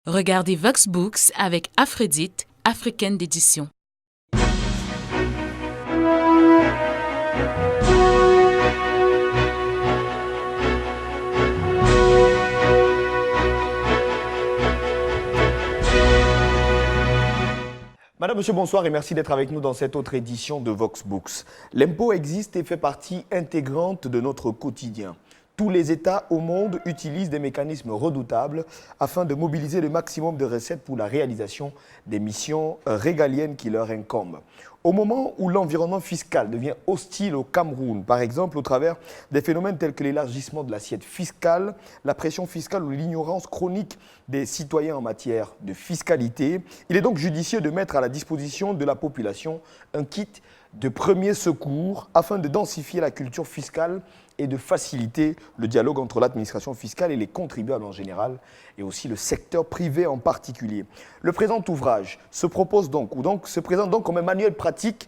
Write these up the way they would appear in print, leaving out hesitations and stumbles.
Regardez Vox Books avec Aphrodite, africaine d'édition. Madame, Monsieur, bonsoir et merci d'être avec nous dans cette autre édition de Vox Books. L'impôt existe et fait partie intégrante de notre quotidien. Tous les États au monde utilisent des mécanismes redoutables afin de mobiliser le maximum de recettes pour la réalisation des missions régaliennes qui leur incombent. Au moment où l'environnement fiscal devient hostile au Cameroun, par exemple au travers des phénomènes tels que l'élargissement de l'assiette fiscale, la pression fiscale ou l'ignorance chronique des citoyens en matière de fiscalité, il est donc judicieux de mettre à la disposition de la population un kit de premiers secours afin de densifier la culture fiscale et de faciliter le dialogue entre l'administration fiscale et les contribuables en général et aussi le secteur privé en particulier. Le présent ouvrage se présente donc comme un manuel pratique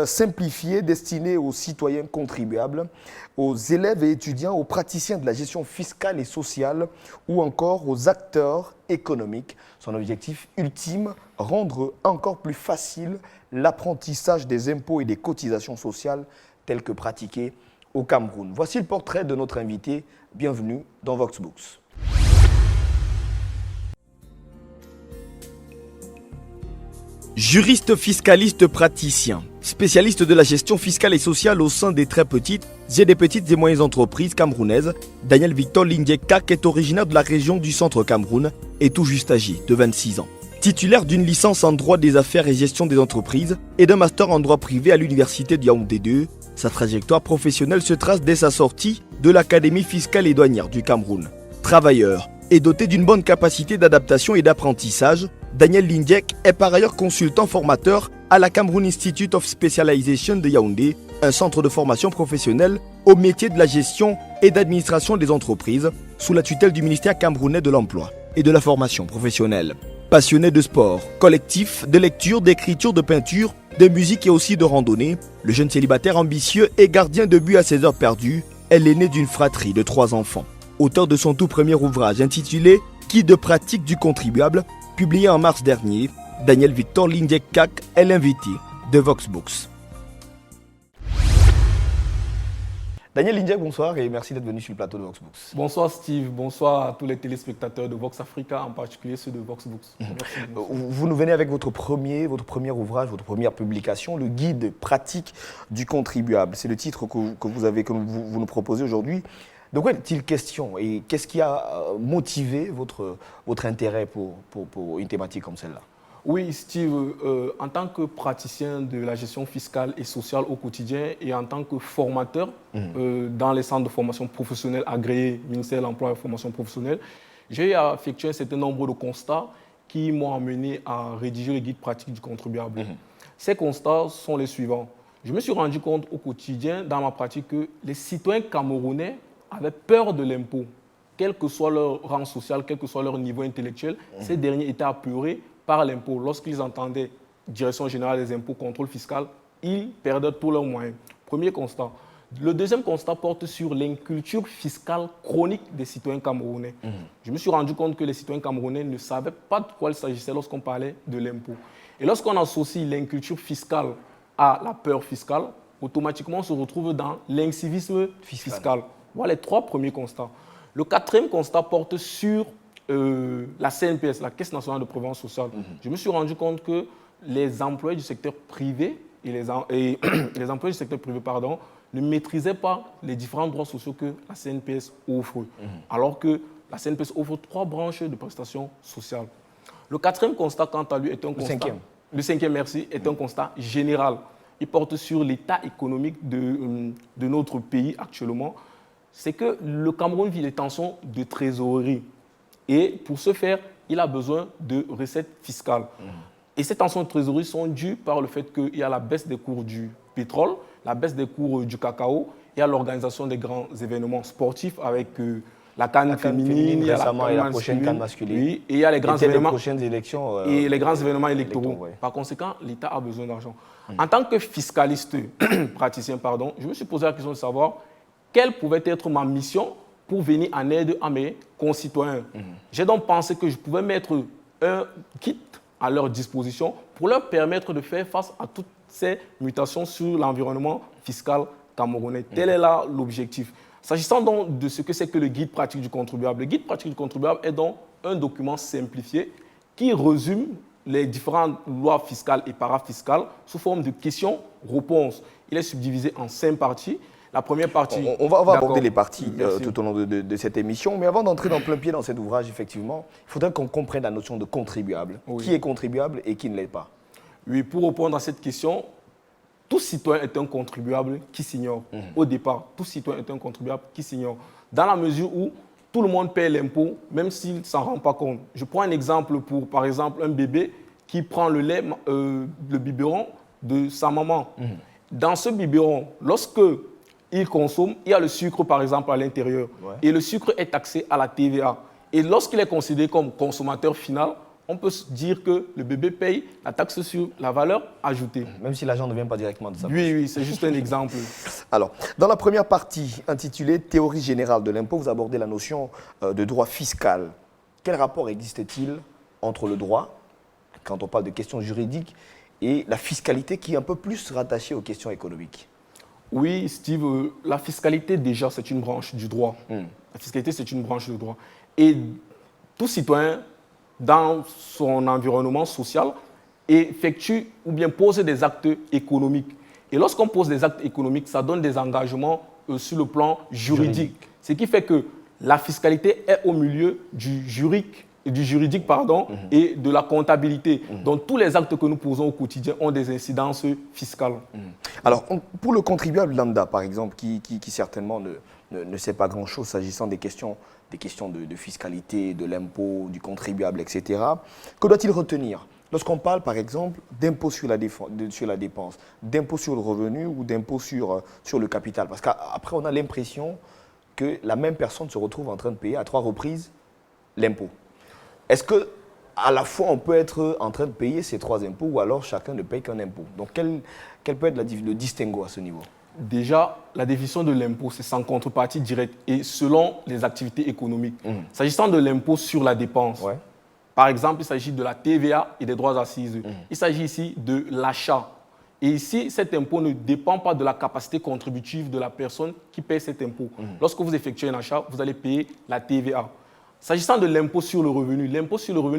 simplifié destiné aux citoyens contribuables, aux élèves et étudiants, aux praticiens de la gestion fiscale et sociale ou encore aux acteurs économiques. Son objectif ultime, rendre encore plus facile l'apprentissage des impôts et des cotisations sociales telles que pratiquées au Cameroun. Voici le portrait de notre invité. Bienvenue dans Vox Books. Juriste fiscaliste praticien, spécialiste de la gestion fiscale et sociale au sein des très petites et moyennes entreprises camerounaises, Daniel Victor Lindiek-Kak est originaire de la région du centre Cameroun et tout juste âgé de 26 ans. Titulaire d'une licence en droit des affaires et gestion des entreprises et d'un master en droit privé à l'université de Yaoundé 2, sa trajectoire professionnelle se trace dès sa sortie de l'Académie fiscale et douanière du Cameroun. Travailleur et doté d'une bonne capacité d'adaptation et d'apprentissage, Daniel Lindiek est par ailleurs consultant formateur à la Cameroun Institute of Specialization de Yaoundé, un centre de formation professionnelle au métier de la gestion et d'administration des entreprises sous la tutelle du ministère camerounais de l'Emploi et de la formation professionnelle. Passionné de sport, collectif, de lecture, d'écriture, de peinture, de musique et aussi de randonnée, le jeune célibataire ambitieux et gardien de but à ses heures perdues est l'aîné d'une fratrie de 3 enfants. Auteur de son tout premier ouvrage intitulé « Guide pratique du contribuable », publié en mars dernier, Daniel Victor Lindiek-Kak est l'invité de Vox Books. Daniel Lindiek, bonsoir et merci d'être venu sur le plateau de Vox Books. Bonsoir Steve, bonsoir à tous les téléspectateurs de Vox Africa, en particulier ceux de Vox Books. Vous nous venez avec votre premier ouvrage, votre première publication, le guide pratique du contribuable. C'est le titre que vous nous proposez aujourd'hui. De quoi est-il question et qu'est-ce qui a motivé votre intérêt pour une thématique comme celle-là? Oui, Steve, en tant que praticien de la gestion fiscale et sociale au quotidien et en tant que formateur dans les centres de formation professionnelle agréés, ministère de l'Emploi et de la formation professionnelle, j'ai effectué un certain nombre de constats qui m'ont amené à rédiger le guide pratique du contribuable. Ces constats sont les suivants. Je me suis rendu compte au quotidien, dans ma pratique, que les citoyens camerounais avaient peur de l'impôt. Quel que soit leur rang social, quel que soit leur niveau intellectuel, ces derniers étaient apeurés par l'impôt. Lorsqu'ils entendaient Direction générale des impôts, contrôle fiscal, ils perdaient tous leurs moyens. Premier constat. Le deuxième constat porte sur l'inculture fiscale chronique des citoyens camerounais. Je me suis rendu compte que les citoyens camerounais ne savaient pas de quoi il s'agissait lorsqu'on parlait de l'impôt. Et lorsqu'on associe l'inculture fiscale à la peur fiscale, automatiquement on se retrouve dans l'incivisme fiscal. Voilà les 3 premiers constats. Le 4e constat porte sur la CNPS, la Caisse nationale de prévoyance sociale. Je me suis rendu compte que les employés du secteur privé les employés du secteur privé ne maîtrisaient pas les différents droits sociaux que la CNPS offre, alors que la CNPS offre 3 branches de prestations sociales. Le 4e constat, quant à lui, est un constat... Le 5e, merci, est un constat général. Il porte sur l'état économique de notre pays actuellement. C'est que le Cameroun vit des tensions de trésorerie. Et pour ce faire, il a besoin de recettes fiscales. Et ces tensions de trésorerie sont dues par le fait qu'il y a la baisse des cours du pétrole, la baisse des cours du cacao, et à l'organisation des grands événements sportifs avec la CAN féminine, récemment, et la prochaine CAN masculine. Oui, et il y a les grands événements, les prochaines élections, et les grands événements électoraux. Ouais. Par conséquent, l'État a besoin d'argent. En tant que fiscaliste, praticien, je me suis posé la question de savoir quelle pouvait être ma mission pour venir en aide à mes concitoyens. J'ai donc pensé que je pouvais mettre un kit à leur disposition pour leur permettre de faire face à toutes ces mutations sur l'environnement fiscal camerounais. Tel est là l'objectif. S'agissant donc de ce que c'est que le guide pratique du contribuable, le guide pratique du contribuable est donc un document simplifié qui résume les différentes lois fiscales et parafiscales sous forme de questions-réponses. Il est subdivisé en 5 parties. La première partie... On va aborder les parties tout au long de cette émission, mais avant d'entrer dans plein pied dans cet ouvrage, effectivement, il faudrait qu'on comprenne la notion de contribuable. Oui. Qui est contribuable et qui ne l'est pas? Oui, pour répondre à cette question, tout citoyen est un contribuable qui s'ignore. Au départ, tout citoyen est un contribuable qui s'ignore. Dans la mesure où tout le monde paie l'impôt, même s'il ne s'en rend pas compte. Je prends un exemple pour, par exemple, un bébé qui prend le lait, le biberon de sa maman. Dans ce biberon, lorsque il consomme, il y a le sucre, par exemple, à l'intérieur. Ouais. Et le sucre est taxé à la TVA. Et lorsqu'il est considéré comme consommateur final, on peut se dire que le bébé paye la taxe sur la valeur ajoutée. Même si l'argent ne vient pas directement de ça. Oui, c'est juste un exemple. Alors, dans la première partie intitulée « Théorie générale de l'impôt », vous abordez la notion de droit fiscal. Quel rapport existe-t-il entre le droit, quand on parle de questions juridiques, et la fiscalité qui est un peu plus rattachée aux questions économiques? Oui, Steve, la fiscalité, déjà, c'est une branche du droit. La fiscalité, c'est une branche du droit. Et tout citoyen, dans son environnement social, effectue ou bien pose des actes économiques. Et lorsqu'on pose des actes économiques, ça donne des engagements sur le plan juridique. Ce qui fait que la fiscalité est au milieu du juridique et de la comptabilité. Donc, tous les actes que nous posons au quotidien ont des incidences fiscales. Alors, pour le contribuable lambda, par exemple, qui certainement ne sait pas grand-chose s'agissant des questions de fiscalité, de l'impôt, du contribuable, etc., que doit-il retenir lorsqu'on parle, par exemple, d'impôt sur la dépense, d'impôt sur le revenu ou d'impôt sur le capital? Parce qu'après, on a l'impression que la même personne se retrouve en train de payer à 3 reprises l'impôt. Est-ce qu'à la fois, on peut être en train de payer ces 3 impôts ou alors chacun ne paye qu'un impôt? Donc, quel peut être le distinguo à ce niveau? Déjà, la définition de l'impôt, c'est sans contrepartie directe et selon les activités économiques. S'agissant de l'impôt sur la dépense, par exemple, il s'agit de la TVA et des droits assises. Il s'agit ici de l'achat. Et ici, cet impôt ne dépend pas de la capacité contributive de la personne qui paie cet impôt. Lorsque vous effectuez un achat, vous allez payer la TVA. S'agissant de l'impôt sur le revenu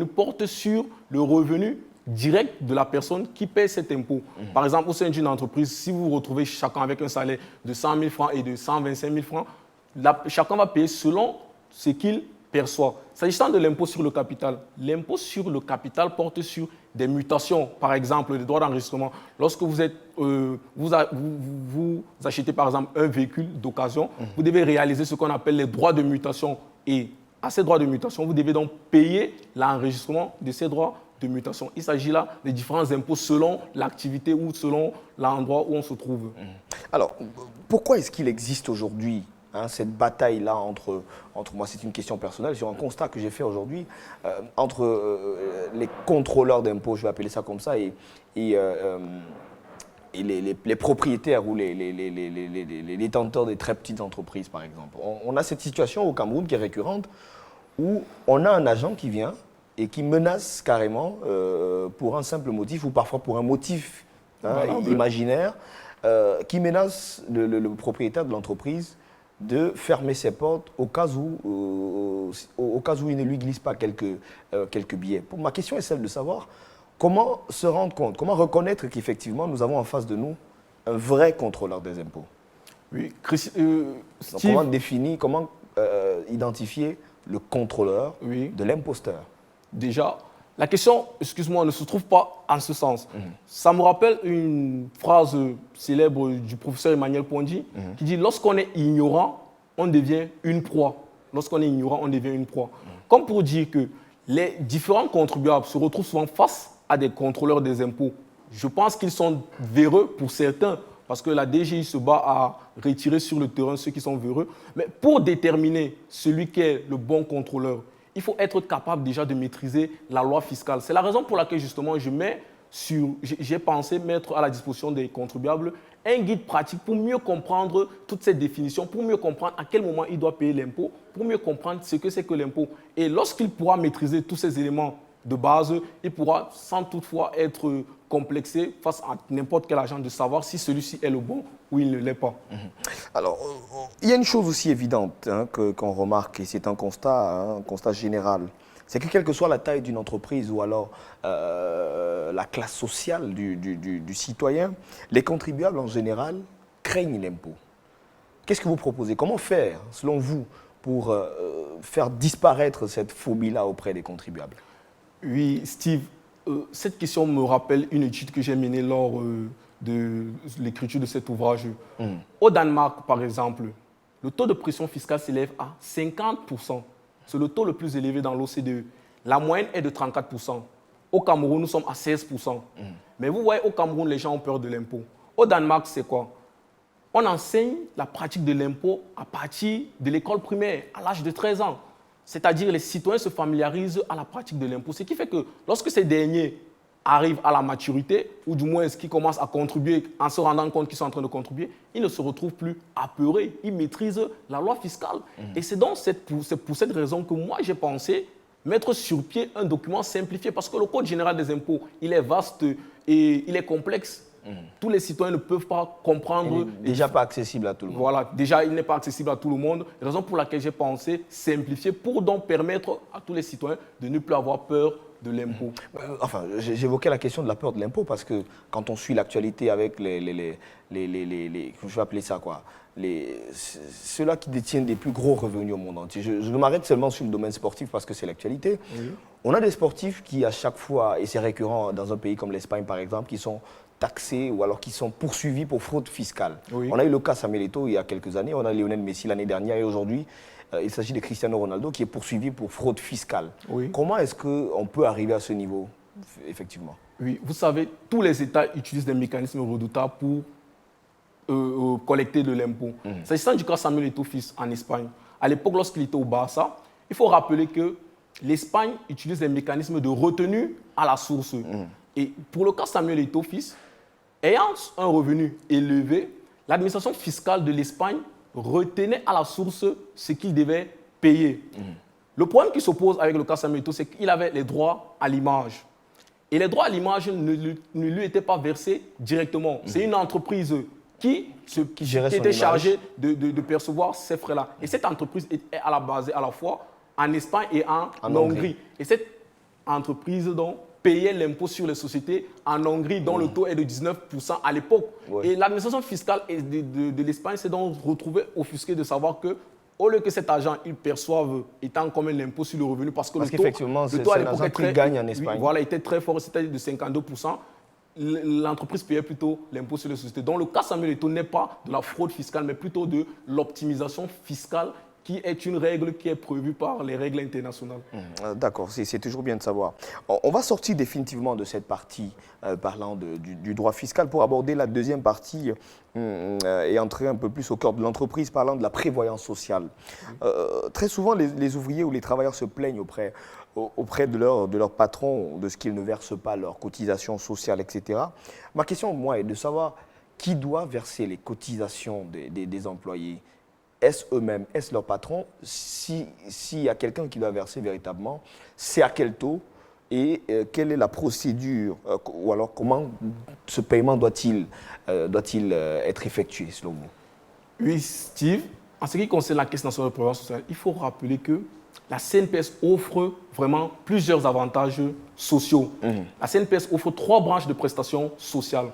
porte sur le revenu direct de la personne qui paie cet impôt. Par exemple, au sein d'une entreprise, si vous vous retrouvez chacun avec un salaire de 100 000 francs et de 125 000 francs, chacun va payer selon ce qu'il perçoit. S'agissant de l'impôt sur le capital porte sur des mutations, par exemple, des droits d'enregistrement. Lorsque vous achetez, par exemple, un véhicule d'occasion, vous devez réaliser ce qu'on appelle les droits de mutation. Et à ces droits de mutation, vous devez donc payer l'enregistrement de ces droits de mutation. Il s'agit là des différents impôts selon l'activité ou selon l'endroit où on se trouve. Alors, pourquoi est-ce qu'il existe aujourd'hui cette bataille-là entre moi, c'est une question personnelle, sur un constat que j'ai fait aujourd'hui, entre les contrôleurs d'impôts, je vais appeler ça comme ça, et les propriétaires ou les détenteurs des très petites entreprises, par exemple. On a cette situation au Cameroun qui est récurrente, où on a un agent qui vient et qui menace carrément pour un simple motif, ou parfois pour un motif imaginaire, qui menace le propriétaire de l'entreprise de fermer ses portes au cas où il ne lui glisse pas quelques billets. Ma question est celle de savoir comment se rendre compte, comment reconnaître qu'effectivement nous avons en face de nous un vrai contrôleur des impôts. Oui, Donc, comment définir, comment identifier le contrôleur de l'imposteur? Déjà, la question, excuse-moi, ne se trouve pas en ce sens. Ça me rappelle une phrase célèbre du professeur Emmanuel Pondi qui dit « Lorsqu'on est ignorant, on devient une proie. » Lorsqu'on est ignorant, on devient une proie. Comme pour dire que les différents contribuables se retrouvent souvent face à des contrôleurs des impôts. Je pense qu'ils sont véreux pour certains, parce que la DGI se bat à retirer sur le terrain ceux qui sont véreux. Mais pour déterminer celui qui est le bon contrôleur, il faut être capable déjà de maîtriser la loi fiscale. C'est la raison pour laquelle justement je mets j'ai pensé mettre à la disposition des contribuables un guide pratique pour mieux comprendre toutes ces définitions, pour mieux comprendre à quel moment il doit payer l'impôt, pour mieux comprendre ce que c'est que l'impôt. Et lorsqu'il pourra maîtriser tous ces éléments de base, il pourra sans toutefois être complexé face à n'importe quel agent de savoir si celui-ci est le bon ou il ne l'est pas. Alors, il y a une chose aussi évidente qu'on remarque, et c'est un constat général. C'est que quelle que soit la taille d'une entreprise ou alors la classe sociale du citoyen, les contribuables en général craignent l'impôt. Qu'est-ce que vous proposez? Comment faire, selon vous, pour faire disparaître cette phobie-là auprès des contribuables? Oui, Steve, cette question me rappelle une étude que j'ai menée lors de l'écriture de cet ouvrage. Au Danemark, par exemple, le taux de pression fiscale s'élève à 50%. C'est le taux le plus élevé dans l'OCDE. La moyenne est de 34%. Au Cameroun, nous sommes à 16%. Mais vous voyez, au Cameroun, les gens ont peur de l'impôt. Au Danemark, c'est quoi? On enseigne la pratique de l'impôt à partir de l'école primaire, à l'âge de 13 ans. C'est-à-dire les citoyens se familiarisent à la pratique de l'impôt. Ce qui fait que lorsque ces derniers arrivent à la maturité, ou du moins qu'ils commencent à contribuer en se rendant compte qu'ils sont en train de contribuer, ils ne se retrouvent plus apeurés. Ils maîtrisent la loi fiscale. Et c'est donc pour cette raison que moi, j'ai pensé mettre sur pied un document simplifié. Parce que le Code général des impôts, il est vaste et il est complexe. Tous les citoyens ne peuvent pas comprendre. Il n'est déjà pas accessible à tout le monde. Voilà, déjà, il n'est pas accessible à tout le monde. Raison pour laquelle j'ai pensé simplifier pour donc permettre à tous les citoyens de ne plus avoir peur de l'impôt. Enfin, j'évoquais la question de la peur de l'impôt parce que quand on suit l'actualité avec je vais appeler ça quoi, ceux-là qui détiennent les plus gros revenus au monde entier. Je ne m'arrête seulement sur le domaine sportif parce que c'est l'actualité. Oui. On a des sportifs qui à chaque fois, et c'est récurrent dans un pays comme l'Espagne par exemple, qui sont taxés ou alors qui sont poursuivis pour fraude fiscale. Oui. On a eu le cas Samuel Eto'o il y a quelques années, on a Lionel Messi l'année dernière et aujourd'hui, il s'agit de Cristiano Ronaldo qui est poursuivi pour fraude fiscale. Oui. Comment est-ce qu'on peut arriver à ce niveau, effectivement? Oui, vous savez, tous les États utilisent des mécanismes redoutables pour collecter de l'impôt. S'agissant du cas Samuel Eto'o fils en Espagne, à l'époque, lorsqu'il était au Barça, il faut rappeler que l'Espagne utilise des mécanismes de retenue à la source. Et pour le cas Samuel Eto'o fils, ayant un revenu élevé, l'administration fiscale de l'Espagne retenait à la source ce qu'il devait payer. Le problème qui s'oppose avec le cas Samuel Eto'o, c'est qu'il avait les droits à l'image. Et les droits à l'image ne lui étaient pas versés directement. C'est une entreprise qui était chargée de percevoir ces frais-là. Et cette entreprise est à la base à la fois en Espagne et en Hongrie. Et cette entreprise donc payait l'impôt sur les sociétés en Hongrie, dont le taux est de 19% à l'époque. Et l'administration fiscale de l'Espagne s'est donc retrouvée offusquée de savoir que, au lieu que cet agent il perçoive étant comme un impôt sur le revenu, parce que le taux à l'époque qui gagne en Espagne. Oui, voilà, était très fort, c'est-à-dire de 52%. L'entreprise payait plutôt l'impôt sur les sociétés. Donc le cas Samuel Eto'o n'est pas de la fraude fiscale, mais plutôt de l'optimisation fiscale, qui est une règle qui est prévue par les règles internationales. D'accord, c'est toujours bien de savoir. On va sortir définitivement de cette partie parlant du droit fiscal pour aborder la deuxième partie et entrer un peu plus au cœur de l'entreprise parlant de la prévoyance sociale. Très souvent, les ouvriers ou les travailleurs se plaignent auprès de leur patron de ce qu'ils ne versent pas, leurs cotisations sociales, etc. Ma question, moi, est de savoir qui doit verser les cotisations des employés. Est-ce eux-mêmes, est-ce leur patron? S'il y a quelqu'un qui doit verser véritablement, c'est à quel taux et quelle est la procédure ou alors comment ce paiement doit-il être effectué selon vous? Oui, Steve, en ce qui concerne la Caisse nationale de prévoyance sociale, il faut rappeler que la CNPS offre vraiment plusieurs avantages sociaux. La CNPS offre 3 branches de prestations sociales.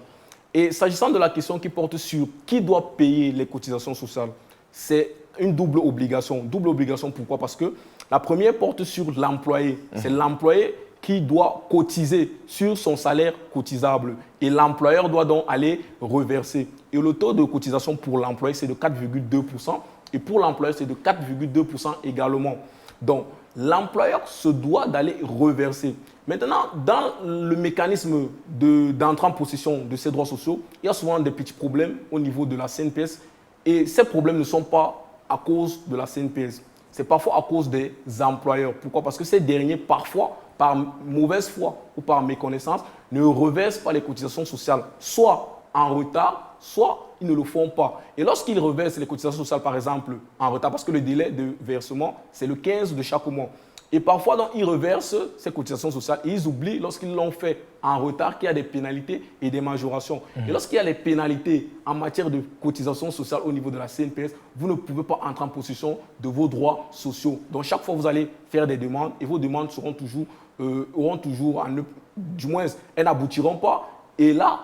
Et s'agissant de la question qui porte sur qui doit payer les cotisations sociales, c'est une double obligation. Double obligation, pourquoi? Parce que la première porte sur l'employé. C'est l'employé qui doit cotiser sur son salaire cotisable. Et l'employeur doit donc aller reverser. Et le taux de cotisation pour l'employé, c'est de 4,2%. Et pour l'employeur, c'est de 4,2% également. Donc, l'employeur se doit d'aller reverser. Maintenant, dans le mécanisme d'entrée en possession de ces droits sociaux, il y a souvent des petits problèmes au niveau de la CNPS. Et ces problèmes ne sont pas à cause de la CNPS. C'est parfois à cause des employeurs. Pourquoi? Parce que ces derniers, parfois, par mauvaise foi ou par méconnaissance, ne reversent pas les cotisations sociales, soit en retard, soit ils ne le font pas. Et lorsqu'ils reversent les cotisations sociales, par exemple, en retard, parce que le délai de versement, c'est le 15 de chaque mois. Et parfois, donc, ils reversent ces cotisations sociales et ils oublient, lorsqu'ils l'ont fait en retard, qu'il y a des pénalités et des majorations. Et lorsqu'il y a les pénalités en matière de cotisations sociales au niveau de la CNPS, vous ne pouvez pas entrer en possession de vos droits sociaux. Donc, chaque fois, vous allez faire des demandes et vos demandes seront toujours, du moins, elles n'aboutiront pas. Et là,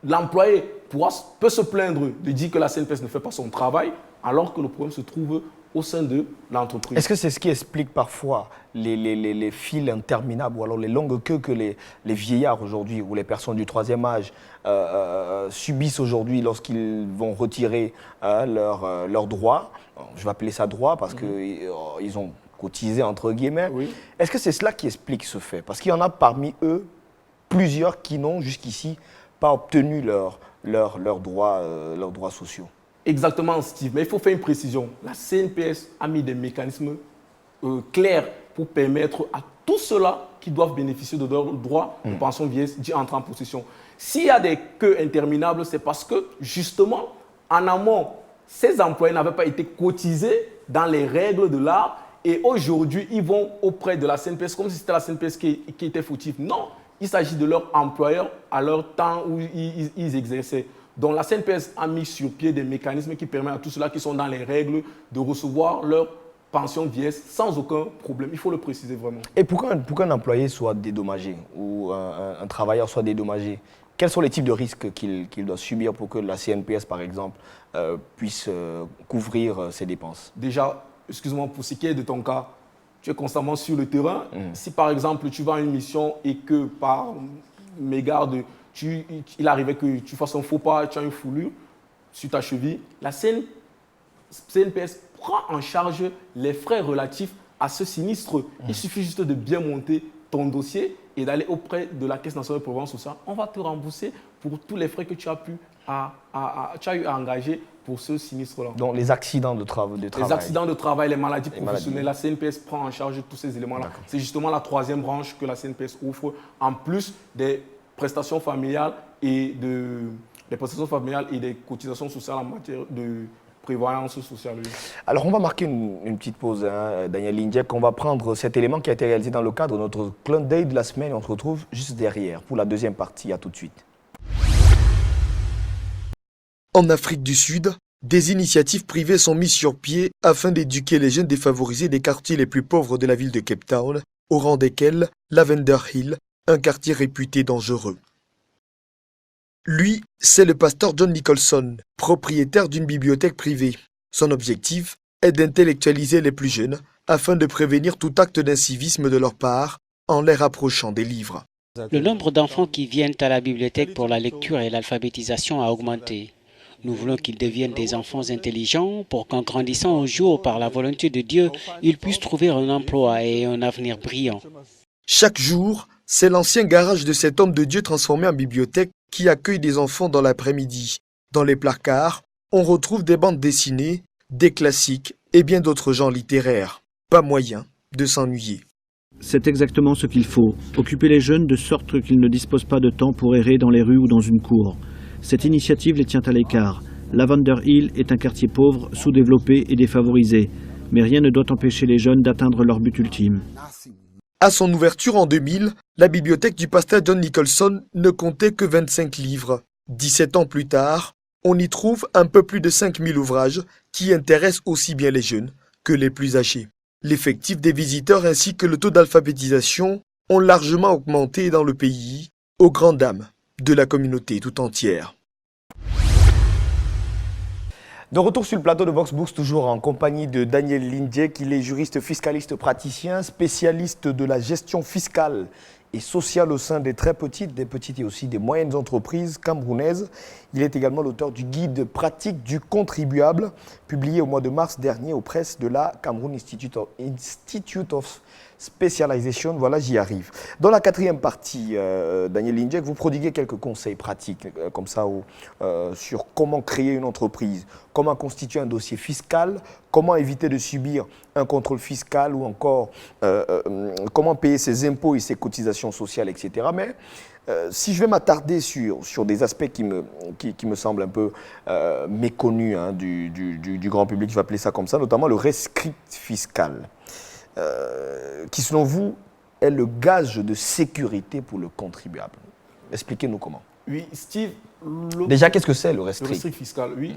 l'employé peut se plaindre de dire que la CNPS ne fait pas son travail, alors que le problème se trouve au sein de l'entreprise. Est-ce que c'est ce qui explique parfois les files interminables ou alors les longues queues que les vieillards aujourd'hui ou les personnes du troisième âge subissent aujourd'hui lorsqu'ils vont retirer leurs droits? Je vais appeler ça droit parce qu'ils ont cotisé entre guillemets. Oui. Est-ce que c'est cela qui explique ce fait? Parce qu'il y en a parmi eux plusieurs qui n'ont jusqu'ici pas obtenu leurs droits sociaux. Exactement, Steve. Mais il faut faire une précision. La CNPS a mis des mécanismes clairs pour permettre à tous ceux-là qui doivent bénéficier de leurs droits de pension vieillesse d'y entrer en possession. S'il y a des queues interminables, c'est parce que, justement, en amont, ces employés n'avaient pas été cotisés dans les règles de l'art et aujourd'hui, ils vont auprès de la CNPS comme si c'était la CNPS qui était fautive. Non, il s'agit de leur employeur à leur temps où ils exerçaient. Donc la CNPS a mis sur pied des mécanismes qui permettent à tous ceux-là qui sont dans les règles de recevoir leur pension vieillesse sans aucun problème. Il faut le préciser vraiment. Et pour qu'un employé soit dédommagé ou un travailleur soit dédommagé, quels sont les types de risques qu'il doit subir pour que la CNPS, par exemple, puisse couvrir ses dépenses? Déjà, excuse-moi, pour ce qui est de ton cas, tu es constamment sur le terrain. Si par exemple tu vas à une mission et que par mégarde, il arrivait que tu fasses un faux pas, tu as une foulure sur ta cheville, la CNPS prend en charge les frais relatifs à ce sinistre. Il suffit juste de bien monter ton dossier et d'aller auprès de la Caisse nationale de prévoyance sociale. On va te rembourser pour tous les frais que tu as eu à engager pour ce sinistre-là. Donc les accidents de travail. Les accidents de travail, les maladies professionnelles, la CNPS prend en charge tous ces éléments-là. C'est justement la troisième branche que la CNPS offre, en plus des prestations familiales et des cotisations sociales en matière de prévoyance sociale. Alors on va marquer une petite pause, Daniel Lindiek. On va prendre cet élément qui a été réalisé dans le cadre de notre clin d'œil de la semaine. On se retrouve juste derrière pour la deuxième partie. À tout de suite. En Afrique du Sud, des initiatives privées sont mises sur pied afin d'éduquer les jeunes défavorisés des quartiers les plus pauvres de la ville de Cape Town, au rang desquels Lavender Hill, un quartier réputé dangereux. Lui, c'est le pasteur John Nicholson, propriétaire d'une bibliothèque privée. Son objectif est d'intellectualiser les plus jeunes afin de prévenir tout acte d'incivisme de leur part en les rapprochant des livres. Le nombre d'enfants qui viennent à la bibliothèque pour la lecture et l'alphabétisation a augmenté. Nous voulons qu'ils deviennent des enfants intelligents pour qu'en grandissant un jour par la volonté de Dieu, ils puissent trouver un emploi et un avenir brillant. Chaque jour, c'est l'ancien garage de cet homme de Dieu transformé en bibliothèque qui accueille des enfants dans l'après-midi. Dans les placards, on retrouve des bandes dessinées, des classiques et bien d'autres genres littéraires. Pas moyen de s'ennuyer. C'est exactement ce qu'il faut, occuper les jeunes de sorte qu'ils ne disposent pas de temps pour errer dans les rues ou dans une cour. Cette initiative les tient à l'écart. Lavender Hill est un quartier pauvre, sous-développé et défavorisé, mais rien ne doit empêcher les jeunes d'atteindre leur but ultime. À son ouverture en 2000, la bibliothèque du pasteur John Nicholson ne comptait que 25 livres. 17 ans plus tard, on y trouve un peu plus de 5000 ouvrages qui intéressent aussi bien les jeunes que les plus âgés. L'effectif des visiteurs ainsi que le taux d'alphabétisation ont largement augmenté dans le pays, aux grandes dames de la communauté tout entière. De retour sur le plateau de VoxBooks, toujours en compagnie de Daniel Lindiek. Il est juriste fiscaliste praticien, spécialiste de la gestion fiscale et sociale au sein des très petites, des petites et aussi des moyennes entreprises camerounaises. Il est également l'auteur du guide pratique du contribuable, publié au mois de mars dernier aux presses de la Cameroun Institute of Specialization, voilà, j'y arrive. Dans la quatrième partie, Daniel Linjek, vous prodiguez quelques conseils pratiques comme ça sur comment créer une entreprise, comment constituer un dossier fiscal, comment éviter de subir un contrôle fiscal ou encore comment payer ses impôts et ses cotisations sociales, etc. Mais si je vais m'attarder sur des aspects qui me semblent un peu méconnus du grand public, je vais appeler ça comme ça, notamment le rescrit fiscal, qui selon vous est le gage de sécurité pour le contribuable. Expliquez-nous comment. Oui, Steve. Déjà, qu'est-ce que c'est le rescrit? Le rescrit fiscal, oui.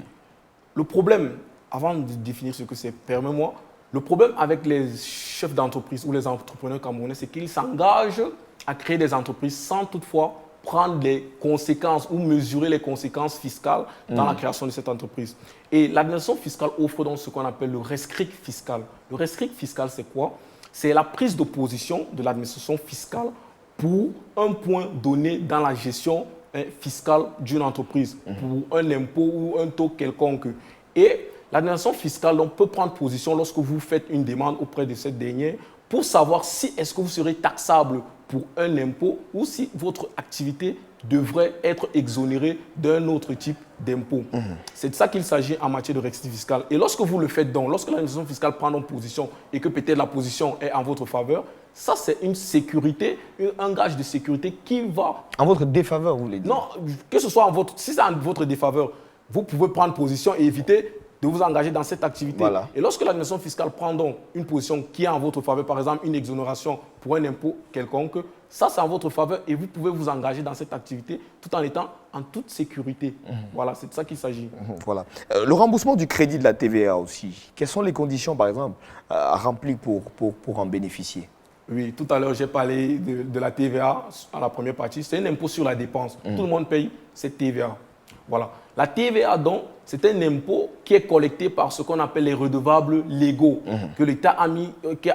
Le problème, avant de définir ce que c'est, permets-moi, le problème avec les chefs d'entreprise ou les entrepreneurs camerounais, c'est qu'ils s'engagent à créer des entreprises sans toutefois prendre les conséquences ou mesurer les conséquences fiscales dans la création de cette entreprise. Et l'administration fiscale offre donc ce qu'on appelle le rescrit fiscal. Le rescrit fiscal, c'est quoi? C'est la prise de position de l'administration fiscale pour un point donné dans la gestion fiscale d'une entreprise, pour un impôt ou un taux quelconque. Et l'administration fiscale donc, peut prendre position lorsque vous faites une demande auprès de cette dernière pour savoir si est-ce que vous serez taxable pour un impôt ou si votre activité devrait être exonérée d'un autre type d'impôt. C'est de ça qu'il s'agit en matière de rescrit fiscal. Et lorsque vous le faites donc, lorsque l'administration fiscale prend donc position et que peut-être la position est en votre faveur, ça c'est une sécurité, un gage de sécurité qui va... En votre défaveur, vous voulez dire? Non, que ce soit en votre... Si c'est en votre défaveur, vous pouvez prendre position et éviter de vous engager dans cette activité. Voilà. Et lorsque l'administration fiscale prend donc une position qui est en votre faveur, par exemple une exonération pour un impôt quelconque, ça c'est en votre faveur et vous pouvez vous engager dans cette activité tout en étant en toute sécurité. Voilà, c'est de ça qu'il s'agit. Voilà. Le remboursement du crédit de la TVA aussi, quelles sont les conditions par exemple à remplir pour en bénéficier? Oui, tout à l'heure j'ai parlé de la TVA à la première partie. C'est un impôt sur la dépense. Tout le monde paye cette TVA. Voilà. La TVA, donc, c'est un impôt qui est collecté par ce qu'on appelle les redevables légaux, que l'État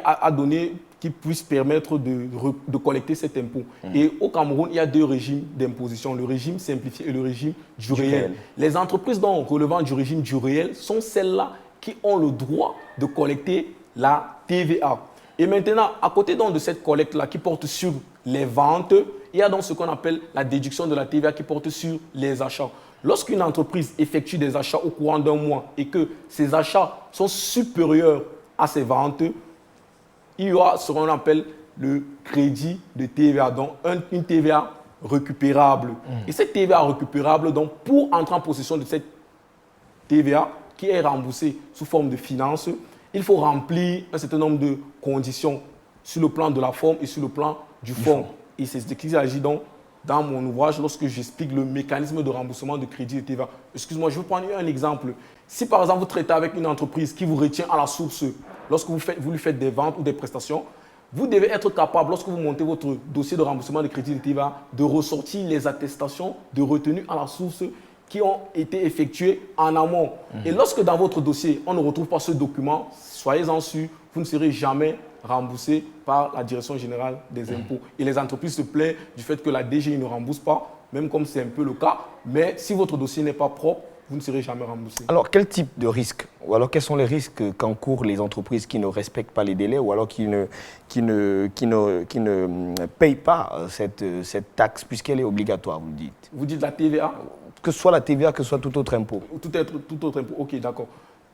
a donné qui puissent permettre de collecter cet impôt. Et au Cameroun, il y a deux régimes d'imposition, le régime simplifié et le régime du réel. Les entreprises donc, relevant du régime du réel sont celles-là qui ont le droit de collecter la TVA. Et maintenant, à côté donc de cette collecte-là qui porte sur les ventes, il y a donc ce qu'on appelle la déduction de la TVA qui porte sur les achats. Lorsqu'une entreprise effectue des achats au courant d'un mois et que ces achats sont supérieurs à ses ventes, il y aura ce qu'on appelle le crédit de TVA, donc une TVA récupérable. Et cette TVA récupérable, donc, pour entrer en possession de cette TVA qui est remboursée sous forme de finances, il faut remplir un certain nombre de conditions sur le plan de la forme et sur le plan du fond. Et c'est ce qu'il s'agit donc dans mon ouvrage lorsque j'explique le mécanisme de remboursement de crédit de TVA. Excuse-moi, je vais prendre un exemple. Si par exemple vous traitez avec une entreprise qui vous retient à la source lorsque vous lui faites des ventes ou des prestations, vous devez être capable, lorsque vous montez votre dossier de remboursement de crédit de TVA, de ressortir les attestations de retenue à la source qui ont été effectuées en amont. Et lorsque dans votre dossier, on ne retrouve pas ce document, soyez-en sûr, vous ne serez jamais remboursé par la Direction générale des impôts. Et les entreprises se plaignent du fait que la DGI ne rembourse pas, même comme c'est un peu le cas. Mais si votre dossier n'est pas propre, vous ne serez jamais remboursé. Alors, quel type de risque? Ou alors, quels sont les risques qu'encourent les entreprises qui ne respectent pas les délais ou alors qui ne payent pas cette taxe puisqu'elle est obligatoire, vous le dites? Vous dites la TVA? Que ce soit la TVA, que ce soit tout autre impôt. Tout autre impôt, ok, d'accord.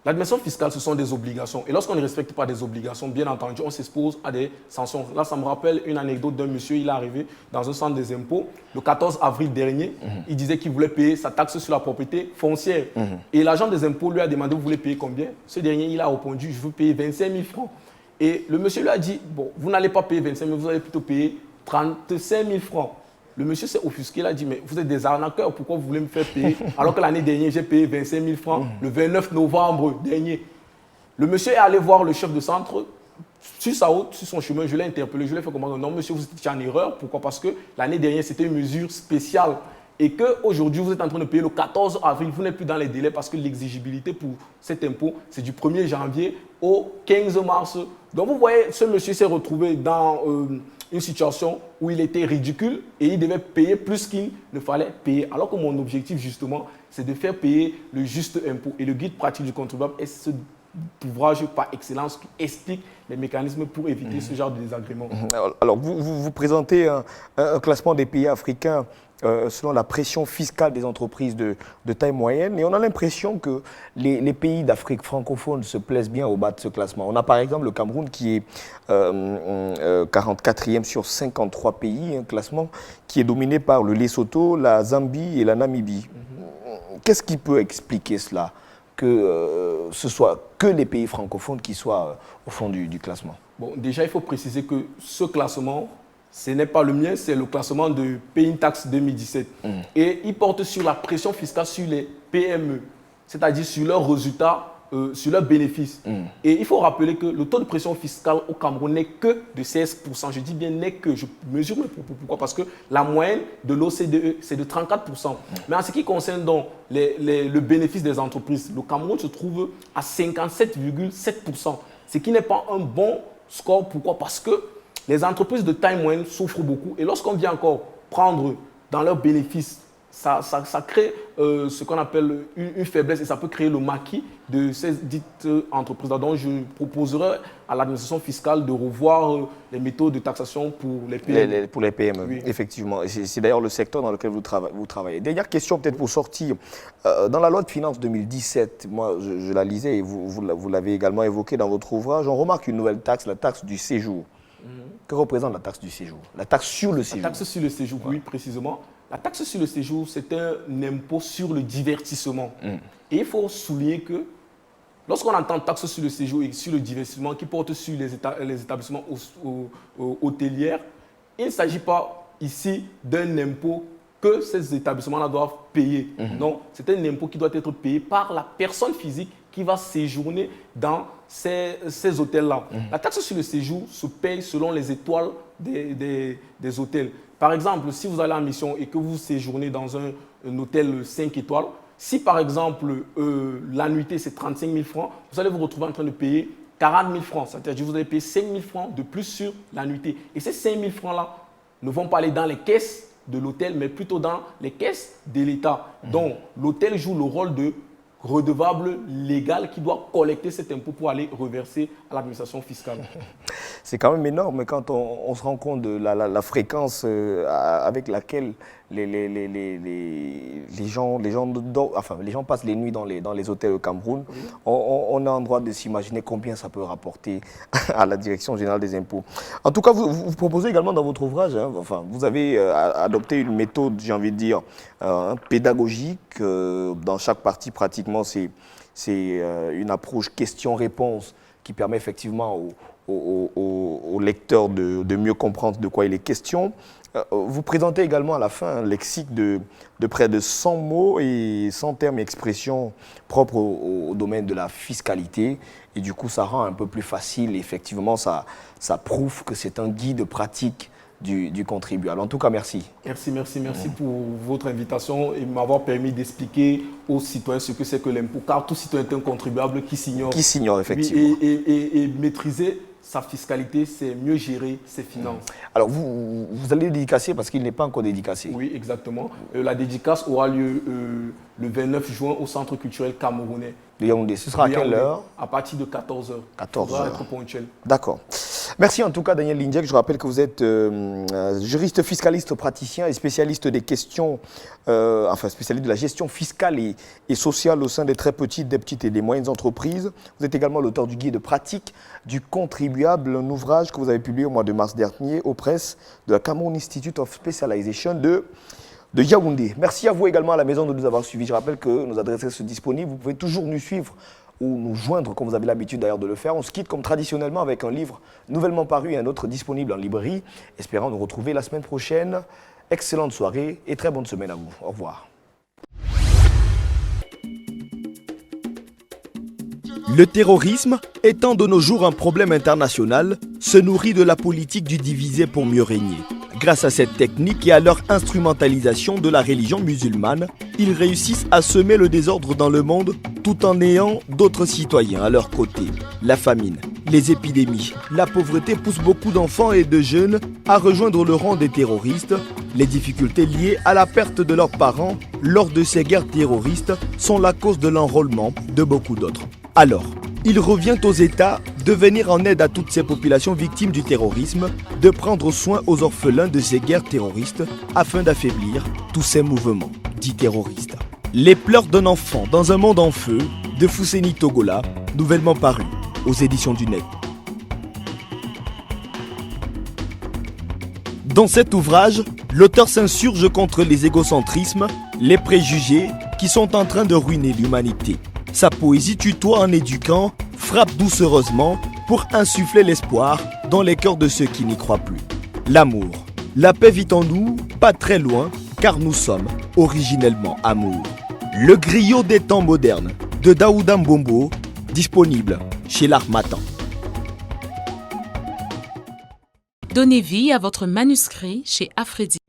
L'administration fiscale, ce sont des obligations. Et lorsqu'on ne respecte pas des obligations, bien entendu, on s'expose à des sanctions. Là, ça me rappelle une anecdote d'un monsieur, il est arrivé dans un centre des impôts le 14 avril dernier. Il disait qu'il voulait payer sa taxe sur la propriété foncière. Et l'agent des impôts lui a demandé, vous voulez payer combien? Ce dernier, il a répondu, je veux payer 25 000 francs. Et le monsieur lui a dit, bon, vous n'allez pas payer 25 000, vous allez plutôt payer 35 000 francs. Le monsieur s'est offusqué, il a dit, mais vous êtes des arnaqueurs, pourquoi vous voulez me faire payer alors que l'année dernière, j'ai payé 25 000 francs le 29 novembre dernier. Le monsieur est allé voir le chef de centre sur sa route, sur son chemin, je l'ai interpellé, je lui ai fait comprendre, non monsieur, vous êtes en erreur. Pourquoi? Parce que l'année dernière, c'était une mesure spéciale et qu'aujourd'hui, vous êtes en train de payer le 14 avril, vous n'êtes plus dans les délais parce que l'exigibilité pour cet impôt, c'est du 1er janvier au 15 mars. Donc vous voyez, ce monsieur s'est retrouvé dans une situation où il était ridicule et il devait payer plus qu'il ne fallait payer. Alors que mon objectif, justement, c'est de faire payer le juste impôt. Et le guide pratique du contribuable est ce ouvrage par excellence qui explique les mécanismes pour éviter ce genre de désagréments. Alors, vous présentez un classement des pays africains selon la pression fiscale des entreprises de taille moyenne. Et on a l'impression que les pays d'Afrique francophone se plaisent bien au bas de ce classement. On a par exemple le Cameroun qui est 44e sur 53 pays, un classement qui est dominé par le Lesotho, la Zambie et la Namibie. Qu'est-ce qui peut expliquer cela, que ce soit que les pays francophones qui soient au fond du classement? Bon, déjà, il faut préciser que ce classement, ce n'est pas le mien, c'est le classement de Pay in Tax 2017. Et il porte sur la pression fiscale sur les PME, c'est-à-dire sur leurs résultats, sur leurs bénéfices. Et il faut rappeler que le taux de pression fiscale au Cameroun n'est que de 16%. Je dis bien n'est que, je mesure mes propos. Pourquoi? Parce que la moyenne de l'OCDE, c'est de 34%. Mais en ce qui concerne donc le bénéfice des entreprises, le Cameroun se trouve à 57,7%. Ce qui n'est pas un bon score. Pourquoi? Parce que les entreprises de taille moyenne souffrent beaucoup. Et lorsqu'on vient encore prendre dans leurs bénéfices, ça crée ce qu'on appelle une faiblesse et ça peut créer le maquis de ces dites entreprises. Donc, je proposerai à l'administration fiscale de revoir les méthodes de taxation pour les PME. Pour les PME, oui. Effectivement. C'est d'ailleurs le secteur dans lequel vous travaillez. Dernière question peut-être pour sortir. Dans la loi de finances 2017, moi je la lisais et vous l'avez également évoqué dans votre ouvrage, on remarque une nouvelle taxe, la taxe du séjour. Que représente la taxe du séjour? La taxe sur le séjour. La taxe sur le séjour, oui, précisément. La taxe sur le séjour, c'est un impôt sur le divertissement. Et il faut souligner que lorsqu'on entend taxe sur le séjour et sur le divertissement qui porte sur les établissements hôteliers, il ne s'agit pas ici d'un impôt que ces établissements-là doivent payer. Non, c'est un impôt qui doit être payé par la personne physique qui va séjourner dans ces hôtels-là. La taxe sur le séjour se paye selon les étoiles des hôtels. Par exemple, si vous allez en mission et que vous séjournez dans un hôtel 5 étoiles, si par exemple l'annuité c'est 35 000 francs, vous allez vous retrouver en train de payer 40 000 francs. C'est-à-dire que vous allez payer 5 000 francs de plus sur l'annuité. Et ces 5 000 francs-là ne vont pas aller dans les caisses de l'hôtel, mais plutôt dans les caisses de l'État. Donc, l'hôtel joue le rôle de redevable légal qui doit collecter cet impôt pour aller reverser à l'administration fiscale. C'est quand même énorme quand on se rend compte de la fréquence avec laquelle les gens passent les nuits dans les hôtels au Cameroun. Oui. On a en droit de s'imaginer combien ça peut rapporter à la Direction générale des impôts. En tout cas, vous proposez également dans votre ouvrage, vous avez adopté une méthode, j'ai envie de dire, pédagogique. Dans chaque partie, pratiquement, c'est une approche question-réponse qui permet effectivement aux lecteurs de mieux comprendre de quoi il est question. Vous présentez également à la fin un lexique de près de 100 mots et 100 termes et expressions propres au domaine de la fiscalité. Et du coup, ça rend un peu plus facile. Effectivement, ça prouve que c'est un guide pratique du contribuable. En tout cas, merci. Merci pour votre invitation et m'avoir permis d'expliquer aux citoyens ce que c'est que l'impôt. Car tout citoyen est un contribuable qui s'ignore. Qui s'ignore, effectivement. Et maîtriser sa fiscalité, c'est mieux gérer ses finances. Alors, vous allez le dédicacer parce qu'il n'est pas encore dédicacé. Oui, exactement. La dédicace aura lieu le 29 juin au Centre culturel camerounais. De Yaoundé. Ce sera à quelle heure? À partir de 14h. 14h. Il faudra être ponctuel. D'accord. Merci en tout cas Daniel Lindiek. Je rappelle que vous êtes juriste fiscaliste praticien et spécialiste des questions, spécialiste de la gestion fiscale et sociale au sein des très petites, des petites et des moyennes entreprises. Vous êtes également l'auteur du guide pratique du contribuable, un ouvrage que vous avez publié au mois de mars dernier aux presses de la Cameroun Institute of Specialization de Yaoundé. Merci à vous également à la maison de nous avoir suivis. Je rappelle que nos adresses sont disponibles. Vous pouvez toujours nous suivre ou nous joindre comme vous avez l'habitude d'ailleurs de le faire. On se quitte comme traditionnellement avec un livre nouvellement paru et un autre disponible en librairie. Espérant nous retrouver la semaine prochaine. Excellente soirée et très bonne semaine à vous. Au revoir. Le terrorisme, étant de nos jours un problème international, se nourrit de la politique du diviser pour mieux régner. Grâce à cette technique et à leur instrumentalisation de la religion musulmane, ils réussissent à semer le désordre dans le monde tout en ayant d'autres citoyens à leur côté. La famine, les épidémies, la pauvreté poussent beaucoup d'enfants et de jeunes à rejoindre le rang des terroristes. Les difficultés liées à la perte de leurs parents lors de ces guerres terroristes sont la cause de l'enrôlement de beaucoup d'autres. Alors, Il revient aux États de venir en aide à toutes ces populations victimes du terrorisme, de prendre soin aux orphelins de ces guerres terroristes afin d'affaiblir tous ces mouvements dits terroristes. Les pleurs d'un enfant dans un monde en feu de Fousseni Togola, nouvellement paru aux éditions du Net. Dans cet ouvrage, l'auteur s'insurge contre les égocentrismes, les préjugés qui sont en train de ruiner l'humanité. Sa poésie tutoie en éduquant, frappe doucereusement pour insuffler l'espoir dans les cœurs de ceux qui n'y croient plus. L'amour. La paix vit en nous, pas très loin, car nous sommes originellement amour. Le griot des temps modernes de Daouda Mbombo, disponible chez l'Harmattan. Donnez vie à votre manuscrit chez Aphrodite.